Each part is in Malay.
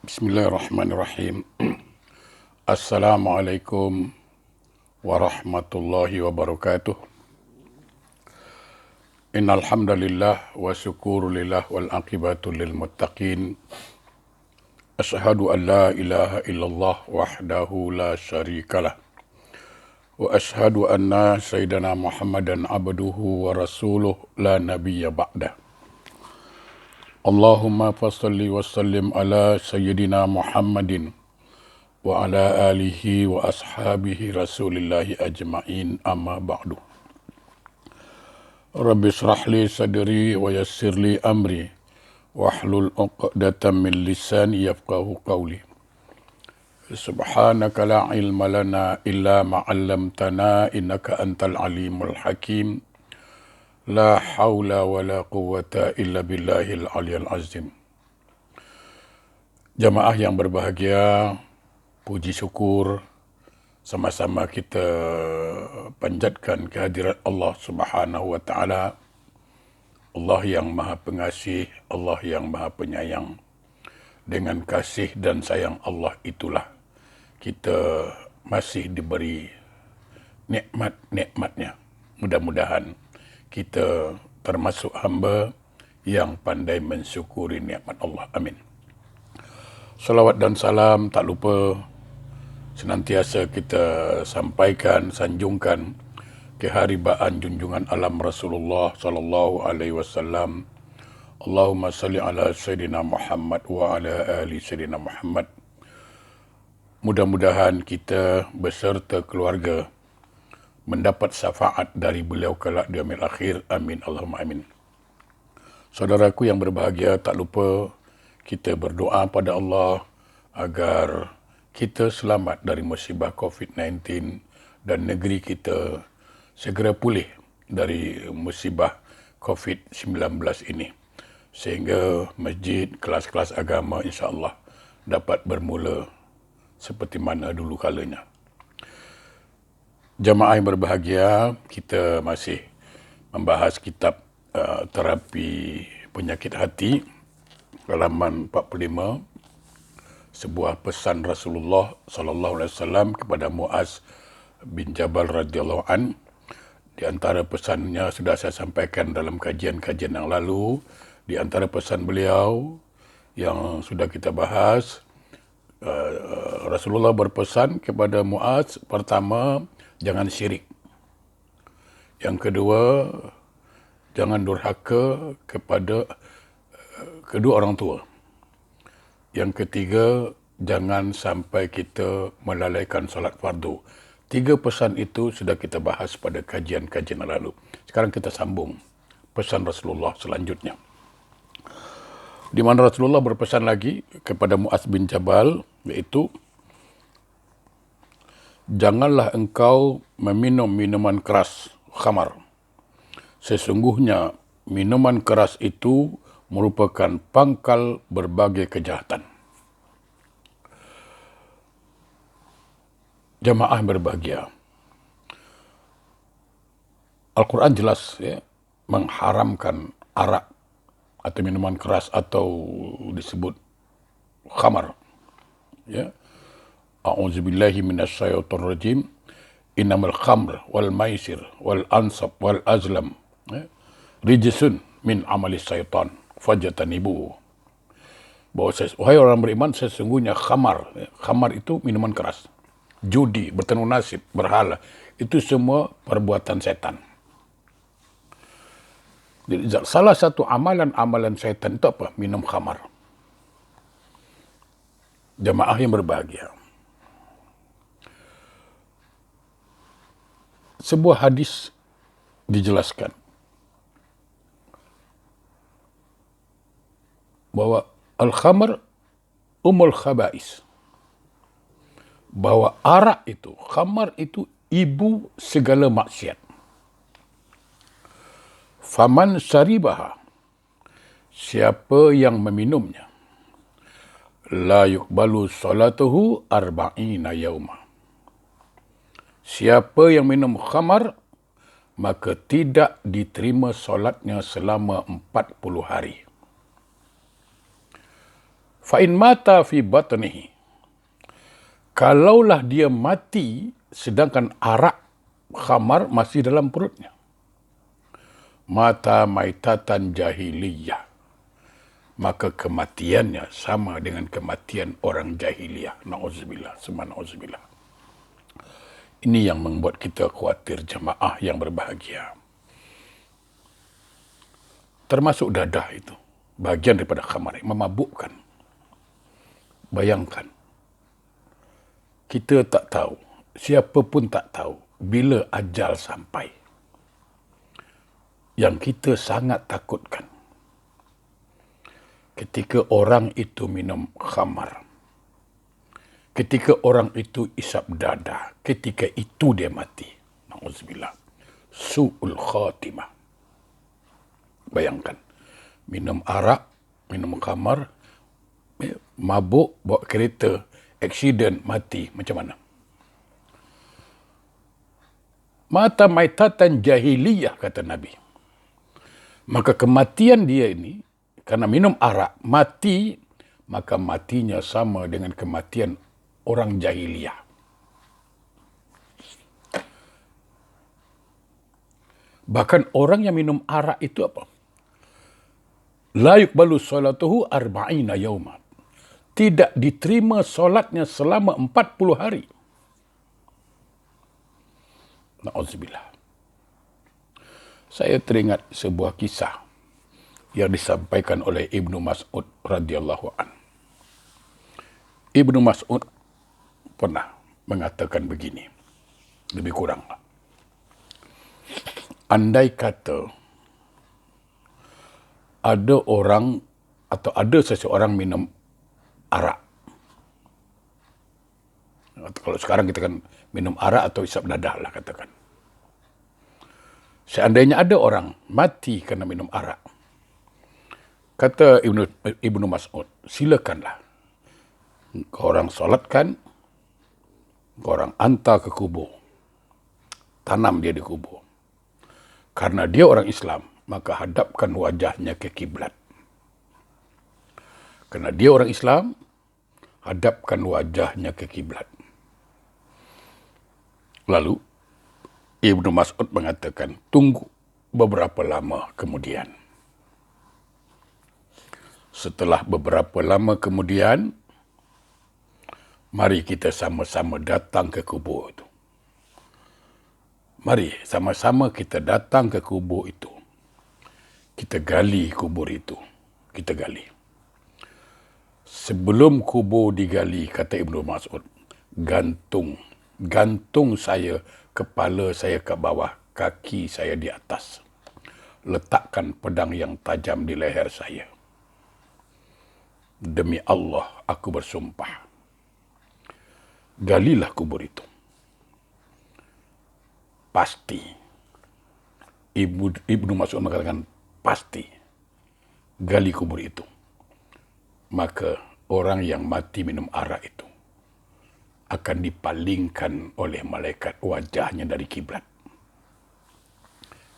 Bismillahirrahmanirrahim. Assalamualaikum warahmatullahi wabarakatuh. Innal hamdalillah wa syukurulillah wal aqibatu lil muttaqin. Asyhadu an la ilaha illallah wahdahu la syarikalah. Wa asyhadu anna sayyidina Muhammadan abduhu wa rasuluh la nabiyya ba'dah. Allahumma fassalli wa sallim ala sayyidina Muhammadin wa ala alihi wa ashabihi rasulillahi ajma'in amma ba'du. Rabbi shrah li sadri wa yassir li amri wahlul 'uqdatam min lisani yafqahu qawli. Subhanaka la ilma lana illa ma 'allamtana innaka antal alimul hakim. La haula wa la quwwata illa billahil aliyil azim. Jamaah yang berbahagia, puji syukur sama-sama kita panjatkan kehadirat Allah Subhanahu wa taala. Allah yang Maha Pengasih, Allah yang Maha Penyayang. Dengan kasih dan sayang Allah itulah kita masih diberi nikmat-nikmatnya. Mudah-mudahan kita termasuk hamba yang pandai mensyukuri nikmat Allah. Amin. Salawat dan salam tak lupa senantiasa kita sampaikan, sanjungkan keharibaan junjungan alam Rasulullah sallallahu alaihi wasallam. Allahumma salli ala sayyidina Muhammad wa ala ali sayyidina Muhammad. Mudah-mudahan kita beserta keluarga mendapat syafaat dari beliau kelak di yaumil akhir. Amin Allahumma amin. Saudaraku yang berbahagia, tak lupa kita berdoa pada Allah agar kita selamat dari musibah COVID-19 dan negeri kita segera pulih dari musibah COVID-19 ini. Sehingga masjid, kelas-kelas agama insya-Allah dapat bermula seperti mana dulu kalanya. Jamaah yang berbahagia, kita masih membahas kitab terapi penyakit hati, halaman 45, sebuah pesan Rasulullah sallallahu alaihi wasallam kepada Muaz bin Jabal radhiyallahu an. Di antara pesannya sudah saya sampaikan dalam kajian-kajian yang lalu. Di antara pesan beliau yang sudah kita bahas, Rasulullah berpesan kepada Muaz, pertama, jangan syirik. Yang kedua, jangan durhaka kepada kedua orang tua. Yang ketiga, jangan sampai kita melalaikan solat fardu. 3 pesan itu sudah kita bahas pada kajian-kajian lalu. Sekarang kita sambung pesan Rasulullah selanjutnya. Di mana Rasulullah berpesan lagi kepada Muaz bin Jabal, iaitu janganlah engkau meminum minuman keras, khamar. Sesungguhnya minuman keras itu merupakan pangkal berbagai kejahatan. Jamaah berbahagia. Al-Quran jelas mengharamkan arak atau minuman keras atau disebut khamar. A'udzubillahi minasyaitonir rajim. Innamal khamr wal maisir wal ansab wal azlam rijsun min amali syaitan fajtanibu. Bahwa wahai orang beriman, sesungguhnya khamar itu minuman keras, judi, bertemu nasib, berhala, itu semua perbuatan setan. Jadi, salah satu amalan setan itu apa? Minum khamar. Jamaah yang berbahagia, sebuah hadis dijelaskan bahwa al-khamar umul khaba'is, bahwa arak itu, khamar itu ibu segala maksiat. Faman syaribaha, siapa yang meminumnya, la yuqbalu salatuhu arba'ina yauma. Siapa yang minum khamar, maka tidak diterima solatnya selama 40 hari. Fa in mata fi batnihi. Kalaulah dia mati sedangkan arak khamar masih dalam perutnya. Mata maitatan jahiliyah. Maka kematiannya sama dengan kematian orang jahiliyah. Na'udzubillah, summa na'udzubillah. Ini yang membuat kita khawatir jemaah yang berbahagia. Termasuk dadah itu. Bagian daripada khamar, memabukkan. Bayangkan. Kita tak tahu, siapa pun tak tahu bila ajal sampai. Yang kita sangat takutkan. Ketika orang itu minum khamar. Ketika orang itu isap dada. Ketika itu dia mati. Na'udzubillah. Su'ul khatimah. Bayangkan. Minum arak, minum khamar, mabuk, bawa kereta, aksiden, mati. Macam mana? Mata maitatan jahiliyah, kata Nabi. Maka kematian dia ini, karena minum arak, mati, maka matinya sama dengan kematian orang jahiliyah. Bahkan orang yang minum arak itu apa? La yuqbalu salatuhu arba'ina yawma. Tidak diterima solatnya selama 40 hari. Na'udzubillah. Saya teringat sebuah kisah yang disampaikan oleh Ibnu Mas'ud radhiyallahu an. Ibnu Mas'ud pernah mengatakan begini, lebih kurang. Andai kata ada orang atau ada seseorang minum arak. Kalau sekarang kita kan minum arak atau isap dadah lah katakan. Seandainya ada orang mati kerana minum arak. Kata Ibnu Mas'ud, silakanlah. Kau orang solatkan, kau orang hantar ke kubur. Tanam dia di kubur. Karena dia orang Islam, maka hadapkan wajahnya ke kiblat. Karena dia orang Islam, hadapkan wajahnya ke kiblat. Lalu, Ibnu Mas'ud mengatakan, tunggu beberapa lama kemudian. Setelah beberapa lama kemudian, mari kita sama-sama datang ke kubur itu. Mari sama-sama kita datang ke kubur itu. Kita gali kubur itu. Kita gali. Sebelum kubur digali, kata Ibnu Mas'ud, gantung saya, kepala saya ke bawah, kaki saya di atas. Letakkan pedang yang tajam di leher saya. Demi Allah, aku bersumpah. Galilah kubur itu. Pasti. Ibnu Mas'ud mengatakan, pasti. Gali kubur itu. Maka orang yang mati minum arak itu akan dipalingkan oleh malaikat wajahnya dari kiblat.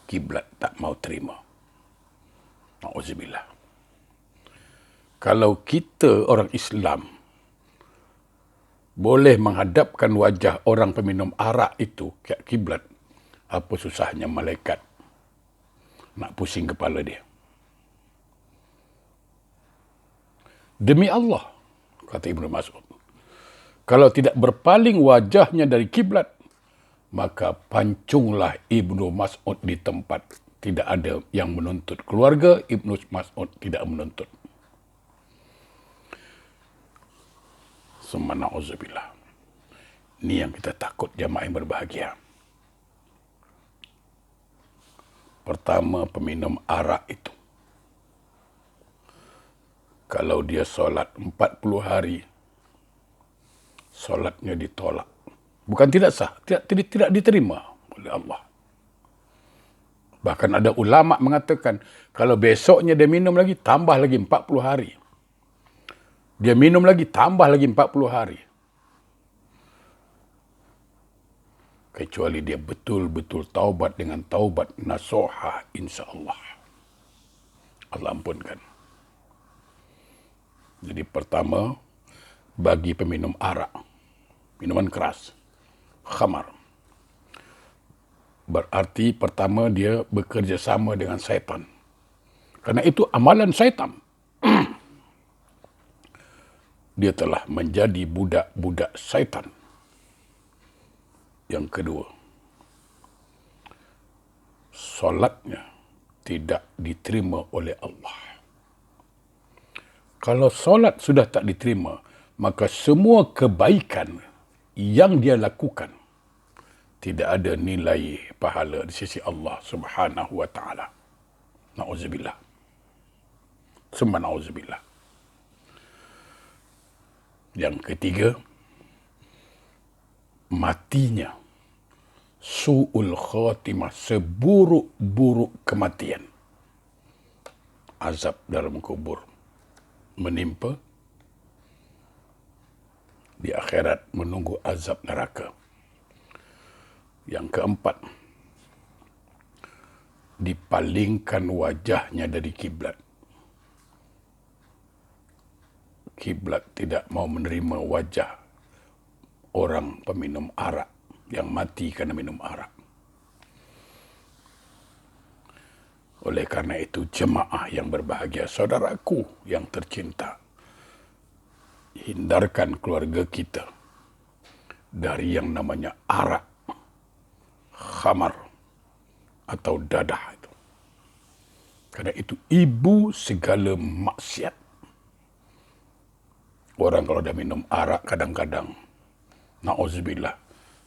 Kiblat tak mau terima. Na'udzubillah. Kalau kita orang Islam boleh menghadapkan wajah orang peminum arak itu ke kiblat, apa susahnya malaikat nak pusing kepala dia. Demi Allah, kata Ibnu Mas'ud, kalau tidak berpaling wajahnya dari kiblat, maka pancunglah Ibnu Mas'ud di tempat. Tidak ada yang menuntut. Keluarga Ibnu Mas'ud tidak menuntut. Summa na'udzubillah. Ini yang kita takut jamaah yang berbahagia. Pertama, peminum arak itu. Kalau dia solat 40 hari, solatnya ditolak. Bukan tidak sah, tidak diterima oleh Allah. Bahkan ada ulama mengatakan, kalau besoknya dia minum lagi, tambah lagi 40 hari. Dia minum lagi, tambah lagi 40 hari. Kecuali dia betul-betul taubat dengan taubat nasuha, insya Allah. Allah ampunkan. Jadi pertama, bagi peminum arak, minuman keras, khamar. Berarti pertama dia bekerja sama dengan syaitan. Karena itu amalan syaitan. Dia telah menjadi budak-budak syaitan. Yang kedua, solatnya tidak diterima oleh Allah. Kalau solat sudah tak diterima, maka semua kebaikan yang dia lakukan tidak ada nilai pahala di sisi Allah Subhanahu wa taala. Nauzubillah. Summa nauzubillah. Yang ketiga, matinya su'ul khatimah, seburuk-buruk kematian. Azab dalam kubur menimpa, di akhirat menunggu azab neraka. Yang keempat, dipalingkan wajahnya dari kiblat. Kiblat tidak mau menerima wajah orang peminum arak yang mati karena minum arak. Oleh karena itu, jemaah yang berbahagia, saudaraku yang tercinta, hindarkan keluarga kita dari yang namanya arak, khamar, atau dadah itu. Karena itu ibu segala maksiat. Orang kalau dah minum arak kadang-kadang, na'udzubillah,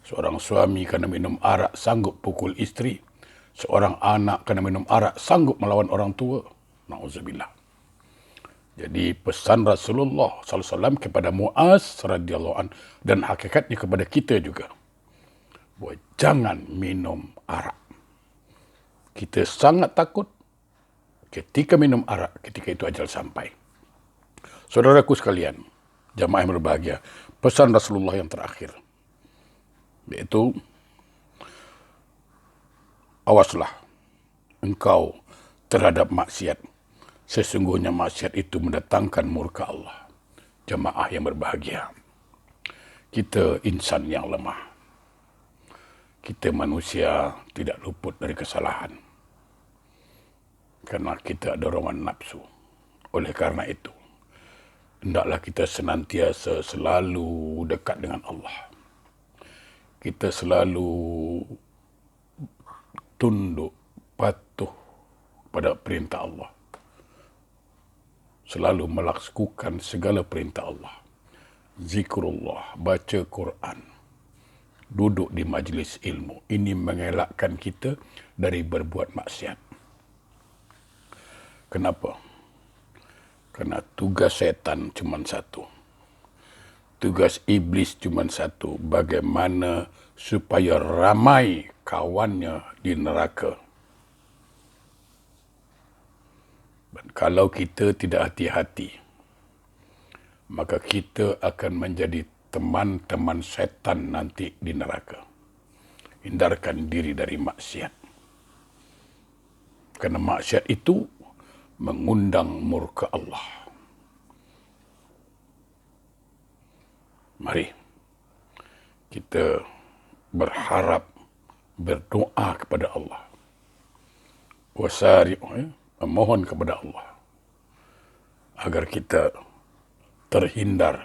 seorang suami kerana minum arak sanggup pukul isteri. Seorang anak kerana minum arak sanggup melawan orang tua. Na'udzubillah. Jadi pesan Rasulullah SAW kepada Muaz radhiyallahu an, dan hakikatnya kepada kita juga, bahawa jangan minum arak. Kita sangat takut ketika minum arak, ketika itu ajal sampai. Saudaraku sekalian, jamaah yang berbahagia, pesan Rasulullah yang terakhir, yaitu awaslah engkau terhadap maksiat. Sesungguhnya maksiat itu mendatangkan murka Allah. Jamaah yang berbahagia, kita insan yang lemah. Kita manusia tidak luput dari kesalahan. Karena kita dorongan nafsu. Oleh karena itu, hendaklah kita senantiasa selalu dekat dengan Allah. Kita selalu tunduk, patuh pada perintah Allah. Selalu melaksanakan segala perintah Allah. Zikrullah, baca Quran, duduk di majlis ilmu. Ini mengelakkan kita dari berbuat maksiat. Kenapa? Karena tugas setan cuma satu. Tugas iblis cuma satu. Bagaimana supaya ramai kawannya di neraka. Dan kalau kita tidak hati-hati, maka kita akan menjadi teman-teman setan nanti di neraka. Hindarkan diri dari maksiat. Karena maksiat itu mengundang murka Allah. Mari kita berharap, berdoa kepada Allah. Wasari'u, memohon kepada Allah agar kita terhindar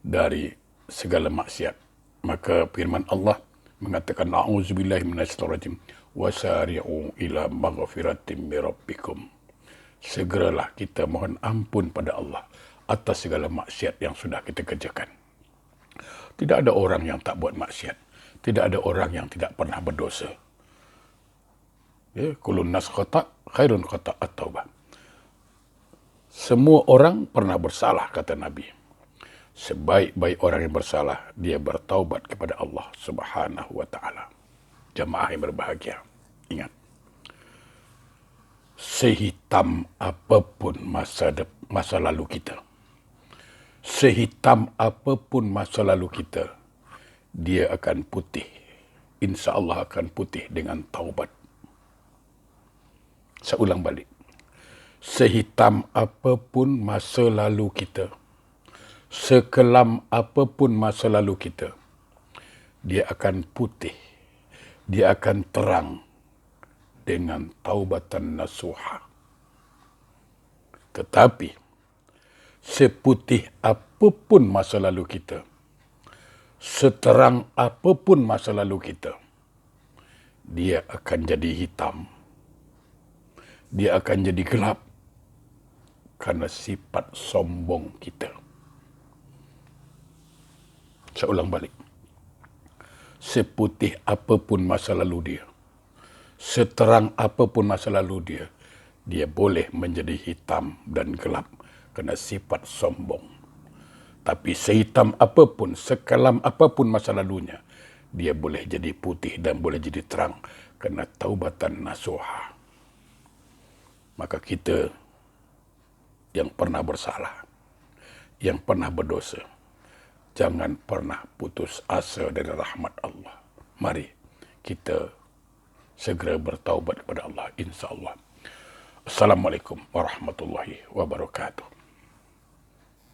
dari segala maksiat. Maka firman Allah mengatakan, a'udzubillahi minasyaitonir rajim, wasari'u ila maghfiratin min rabbikum. Segeralah kita mohon ampun pada Allah atas segala maksiat yang sudah kita kerjakan. Tidak ada orang yang tak buat maksiat. Tidak ada orang yang tidak pernah berdosa. Ya, kullun nas khata' khairun khata' at-taubah. Semua orang pernah bersalah, kata Nabi. Sebaik-baik orang yang bersalah, dia bertaubat kepada Allah Subhanahu wa ta'ala. Jamaah yang berbahagia, ingat, sehitam apapun masa lalu kita, sehitam apapun masa lalu kita, dia akan putih. Insya Allah akan putih dengan taubat. Saya ulang balik. Sehitam apapun masa lalu kita, sekelam apapun masa lalu kita, dia akan putih, dia akan terang dengan taubatan nasuha. Tetapi seputih apapun masa lalu kita, seterang apapun masa lalu kita, dia akan jadi hitam, dia akan jadi gelap karena sifat sombong kita. Saya ulang balik. Seputih apapun masa lalu dia, seterang apapun masa lalu dia, dia boleh menjadi hitam dan gelap karena sifat sombong. Tapi sehitam apapun, sekelam apapun masa lalunya, dia boleh jadi putih dan boleh jadi terang karena taubatan nasuha. Maka kita yang pernah bersalah, yang pernah berdosa, jangan pernah putus asa dari rahmat Allah. Mari kita segera bertaubat kepada Allah, insya Allah. Assalamualaikum warahmatullahi wabarakatuh.